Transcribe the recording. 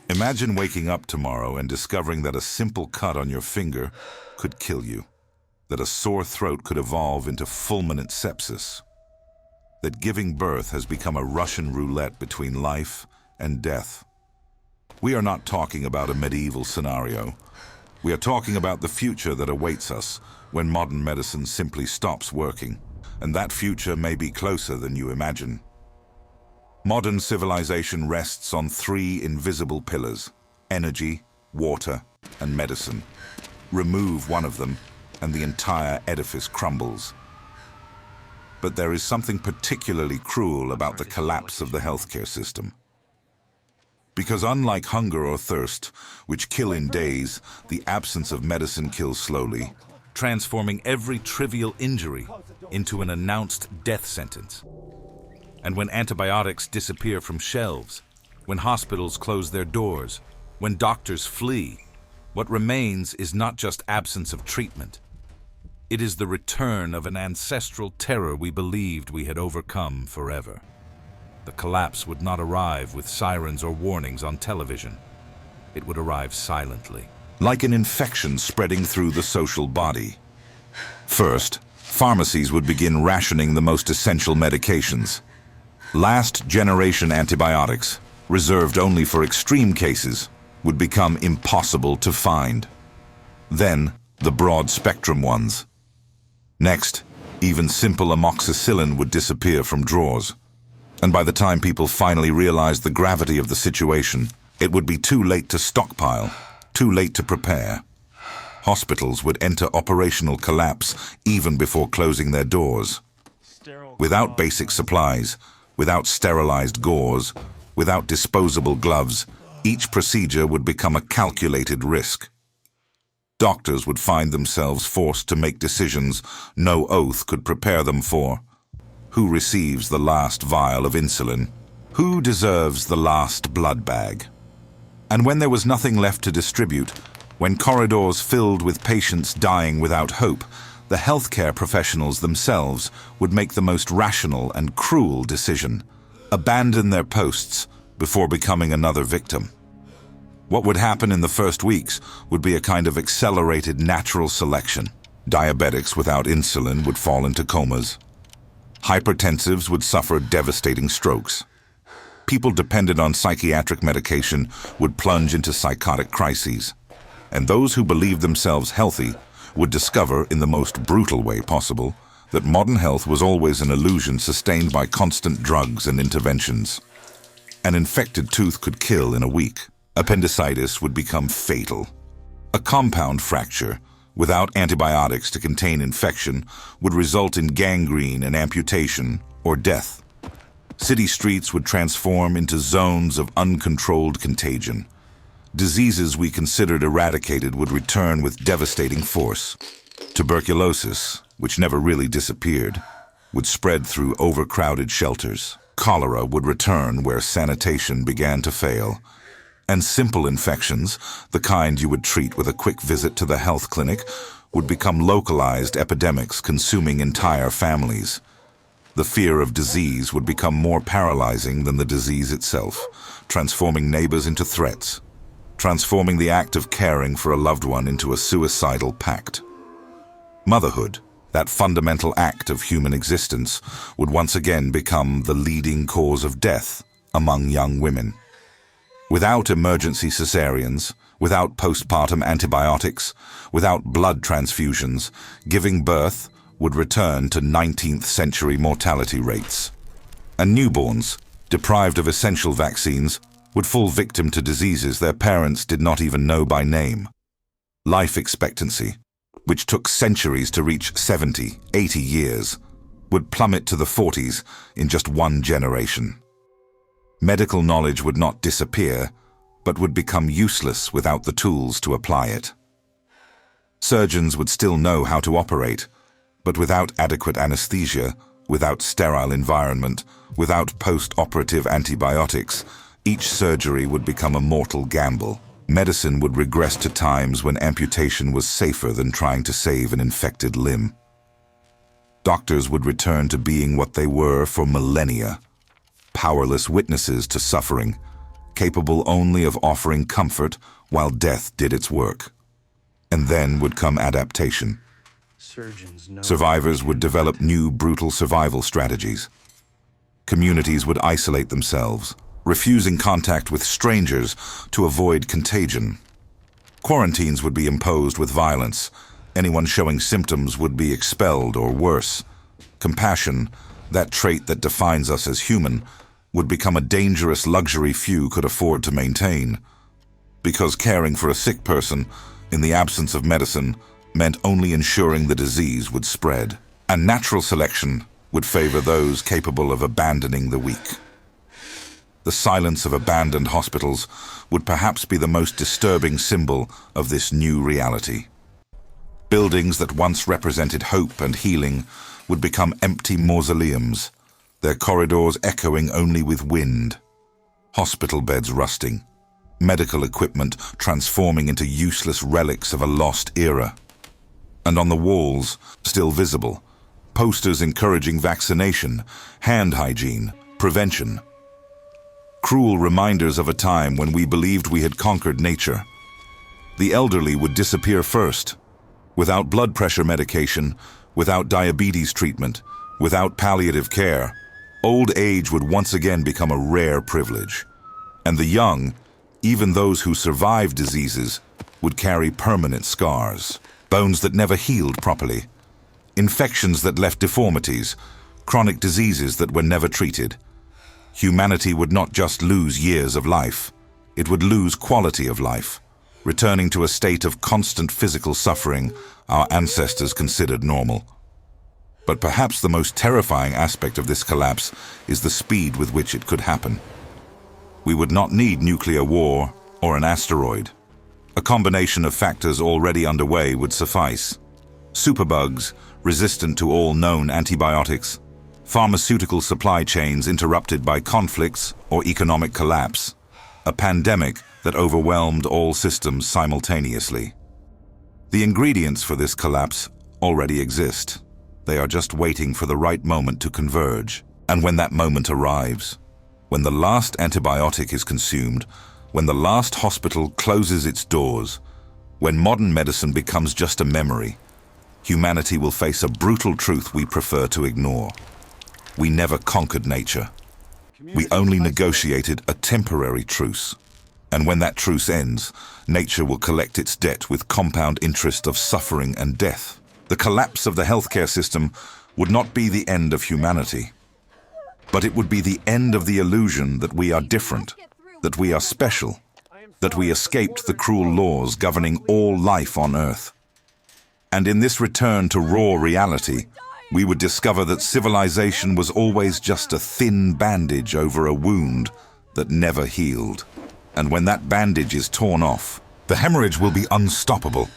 Imagine waking up tomorrow and discovering that a simple cut on your finger could kill you, that a sore throat could evolve into fulminant sepsis, that giving birth has become a Russian roulette between life and death. We are not talking about a medieval scenario. We are talking about the future that awaits us when modern medicine simply stops working, and that future may be closer than you imagine. Modern civilization rests on three invisible pillars: energy, water, and medicine. Remove one of them, and the entire edifice crumbles. But there is something particularly cruel about the collapse of the healthcare system. Because unlike hunger or thirst, which kill in days, the absence of medicine kills slowly, transforming every trivial injury into an announced death sentence. And when antibiotics disappear from shelves, when hospitals close their doors, when doctors flee, what remains is not just absence of treatment. It is the return of an ancestral terror we believed we had overcome forever. The collapse would not arrive with sirens or warnings on television. It would arrive silently, like an infection spreading through the social body. First, pharmacies would begin rationing the most essential medications. Last-generation antibiotics, reserved only for extreme cases, would become impossible to find. Then, the broad-spectrum ones. Next, even simple amoxicillin would disappear from drawers. And by the time people finally realized the gravity of the situation, it would be too late to stockpile, too late to prepare. Hospitals would enter operational collapse even before closing their doors. Without basic supplies, without sterilized gauze, without disposable gloves, each procedure would become a calculated risk. Doctors would find themselves forced to make decisions no oath could prepare them for. Who receives the last vial of insulin? Who deserves the last blood bag? And when there was nothing left to distribute, when corridors filled with patients dying without hope, the healthcare professionals themselves would make the most rational and cruel decision: abandon their posts before becoming another victim. What would happen in the first weeks would be a kind of accelerated natural selection. Diabetics without insulin would fall into comas. Hypertensives would suffer devastating strokes. People dependent on psychiatric medication would plunge into psychotic crises. And those who believed themselves healthy would discover, in the most brutal way possible, that modern health was always an illusion sustained by constant drugs and interventions. An infected tooth could kill in a week. Appendicitis would become fatal. A compound fracture, without antibiotics to contain infection, would result in gangrene and amputation or death. City streets would transform into zones of uncontrolled contagion. Diseases we considered eradicated would return with devastating force. Tuberculosis, which never really disappeared, would spread through overcrowded shelters. Cholera would return where sanitation began to fail. And simple infections, the kind you would treat with a quick visit to the health clinic, would become localized epidemics consuming entire families. The fear of disease would become more paralyzing than the disease itself, transforming neighbors into threats, transforming the act of caring for a loved one into a suicidal pact. Motherhood, that fundamental act of human existence, would once again become the leading cause of death among young women. Without emergency cesareans, without postpartum antibiotics, without blood transfusions, giving birth would return to 19th century mortality rates. And newborns, deprived of essential vaccines, would fall victim to diseases their parents did not even know by name. Life expectancy, which took centuries to reach 70, 80 years, would plummet to the 40s in just one generation. Medical knowledge would not disappear, but would become useless without the tools to apply it. Surgeons would still know how to operate, but without adequate anesthesia, without sterile environment, without post-operative antibiotics, each surgery would become a mortal gamble. Medicine would regress to times when amputation was safer than trying to save an infected limb. Doctors would return to being what they were for millennia: powerless witnesses to suffering, capable only of offering comfort while death did its work. And then would come adaptation. Survivors would develop new brutal survival strategies. Communities would isolate themselves, refusing contact with strangers to avoid contagion. Quarantines would be imposed with violence. Anyone showing symptoms would be expelled or worse. Compassion, that trait that defines us as human, would become a dangerous luxury few could afford to maintain. Because caring for a sick person, in the absence of medicine, meant only ensuring the disease would spread. And natural selection would favor those capable of abandoning the weak. The silence of abandoned hospitals would perhaps be the most disturbing symbol of this new reality. Buildings that once represented hope and healing would become empty mausoleums, their corridors echoing only with wind. Hospital beds rusting, medical equipment transforming into useless relics of a lost era. And on the walls, still visible, posters encouraging vaccination, hand hygiene, prevention. Cruel reminders of a time when we believed we had conquered nature. The elderly would disappear first, without blood pressure medication, without diabetes treatment, without palliative care. Old age would once again become a rare privilege. And the young, even those who survived diseases, would carry permanent scars, bones that never healed properly, infections that left deformities, chronic diseases that were never treated. Humanity would not just lose years of life, it would lose quality of life, returning to a state of constant physical suffering our ancestors considered normal. But perhaps the most terrifying aspect of this collapse is the speed with which it could happen. We would not need nuclear war or an asteroid. A combination of factors already underway would suffice. Superbugs, resistant to all known antibiotics, pharmaceutical supply chains interrupted by conflicts or economic collapse, a pandemic that overwhelmed all systems simultaneously. The ingredients for this collapse already exist. They are just waiting for the right moment to converge. And when that moment arrives, when the last antibiotic is consumed, when the last hospital closes its doors, when modern medicine becomes just a memory, humanity will face a brutal truth we prefer to ignore. We never conquered nature. We only negotiated a temporary truce. And when that truce ends, nature will collect its debt with compound interest of suffering and death. The collapse of the healthcare system would not be the end of humanity, but it would be the end of the illusion that we are different, that we are special, that we escaped the cruel laws governing all life on Earth. And in this return to raw reality, we would discover that civilization was always just a thin bandage over a wound that never healed. And when that bandage is torn off, the hemorrhage will be unstoppable.